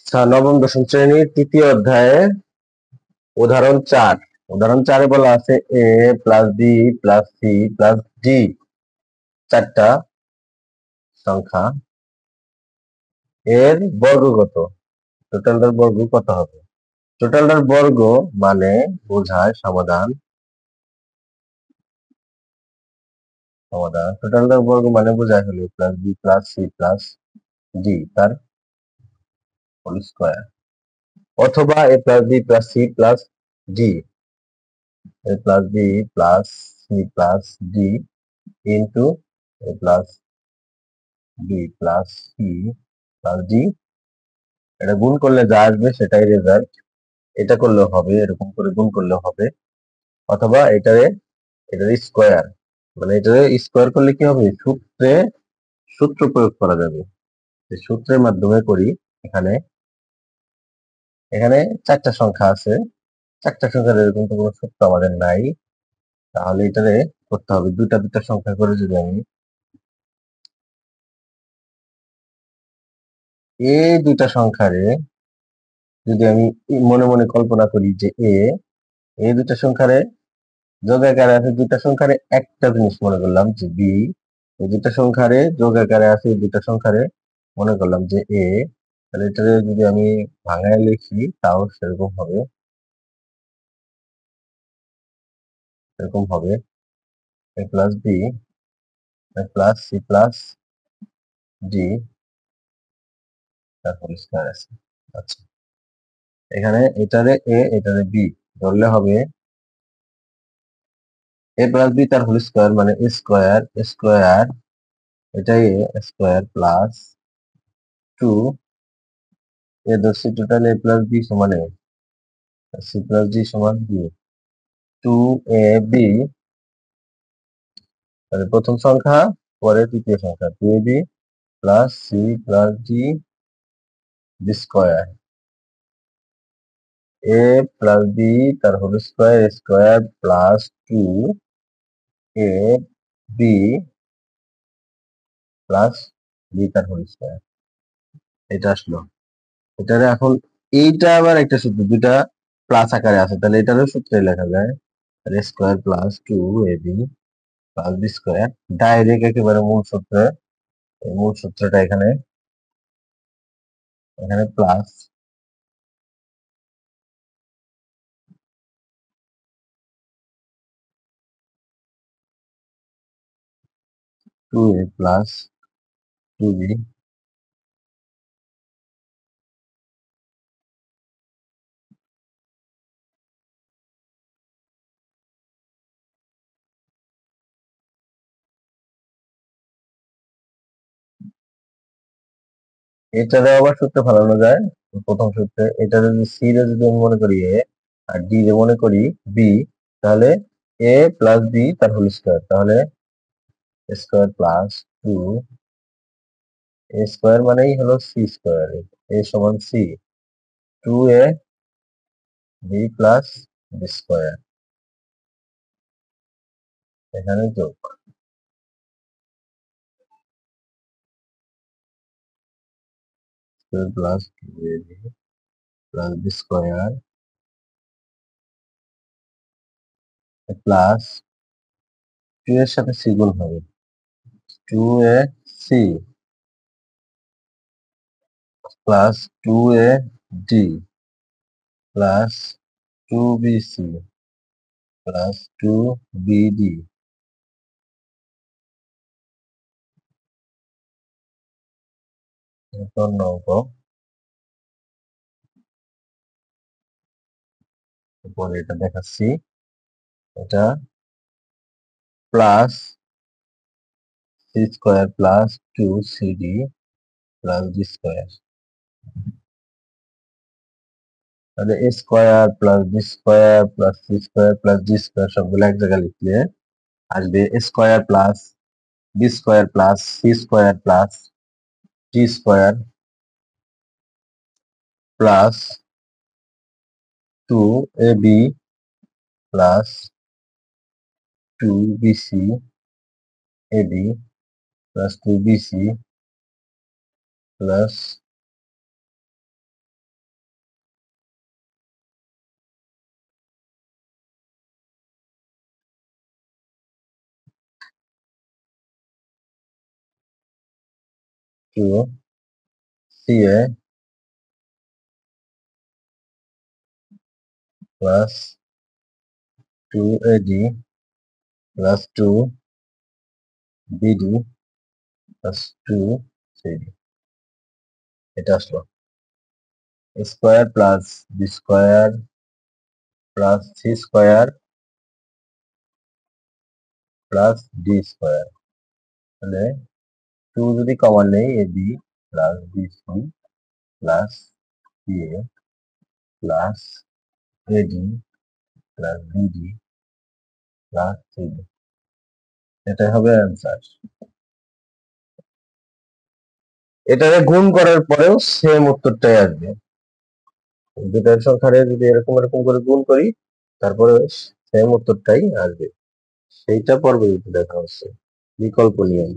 নবম দশম শ্রেণীর তৃতীয় অধ্যায়ে উদাহরণ 4 বলা আছে A plus B plus C plus D চারটা সংখ্যা এর বর্গ কত? টোটালটার বর্গ কত হবে? টোটালটার বর্গ মানে বোঝায় সমাধান। টোটালটার বর্গ মানে বোঝায় হলো plus B plus C plus D তার হোল স্কয়ার, অথবা A plus B plus C plus D, A plus B plus C plus D into A plus B plus C plus D. এটা গুণ করলে যা আসবে সেটাই রেজাল্ট। এটা করলেও হবে, এরকম করে গুণ করলেও হবে, অথবা এটার স্কোয়ার, মানে এটারে স্কোয়ার করলে কি হবে, সূত্র প্রয়োগ করা যাবে। সূত্রের মাধ্যমে করি। এখানে এখানে চারটা সংখ্যা আছে, চারটা সংখ্যার এরকম তো কোনো সূত্র আমাদের নাই, তাহলে এটারে করতে হবে দুটা দুটা সংখ্যা করে। যদি আমি এই দুইটা সংখ্যারে যদি আমি মনে মনে কল্পনা করি যে এই দুইটা সংখ্যারে যোগ আকারে আছে, দুইটা সংখ্যারে একটা জিনিস মনে করলাম যে বি, এই দুইটা সংখ্যারে যোগ আকারে আছে, এই দুইটা সংখ্যারে মনে করলাম যে এ, তাহলে এটারে যদি আমি ভাঙায় লিখি তাও সেরকম হবে A plus B plus C plus D তার হোল স্কয়ার আছে। আচ্ছা, এখানে এটারে এ এটারে বি ধরলে হবে এ প্লাস বি তার হোল স্কয়ার মানে স্কয়ার স্কয়ার, এটাই এ স্কয়ার প্লাস 2 এ ধরছি টোটাল এ প্লাস বি সমান এ, সি প্লাস ডি সমান বি, 2ab, তাহলে প্রথম সংখ্যা পরে তৃতীয় সংখ্যা 2ab plus C plus D B square, A plus B তার whole square square plus 2ab plus B তার হোল স্কয়ার। এটা আসলো। এটারে এখন এইটা আবার একটা সূত্র, দুটা প্লাস আকারে আছে, তাহলে এটারও সূত্রে লেখা যায় square plus 2ab plus B square, direct একেবারে মূল সূত্রে। এই মূল সূত্রটা এখানে এখানে প্লাস 2a প্লাস 2b, এটারে আবার সূত্রে ফেলানো যায়। প্রথম সূত্রে এটা যদি সি রে যদি আমি মনে করি এ আর ডি রে মনে করি বি, তাহলে এ প্লাস বি তার হোল স্কয়ার, তাহলে স্কয়ার প্লাস 2 এ স্কয়ার মানেই হলো সি স্কয়ার, এ সমান C, 2a B plus B square, এখানে যোগ plus 2ab plus B square plus 2 এর সাথে সি গুণ হবে, 2ac plus 2ad plus 2bc plus 2bd। অঙ্ক উপরে এটা দেখাচ্ছি, এটা plus C square plus 2cd plus D square, তাহলে A square plus B square plus C square plus D square সবগুলো এক জায়গায় লিখলে আসবে A square plus B square plus C square plus D square plus 2ab plus 2bc ab plus 2bc plus two CA plus two AD plus two BD plus two CD. এটা আসলো square plus B square plus C square plus D square. তাহলে two যদি common নেই A B plus B C plus C A plus AD plus BD plus CD. এটাই হবে answer. এটাকে গুণ করার পরেও সেম উত্তরটাই আসবে। দুটার সংখ্যারে যদি এরকম এরকম করে গুণ করি তারপরে সেম উত্তরটাই আসবে। সেইটা পরবর্তীতে দেখা হচ্ছে বিকল্প নিয়ম।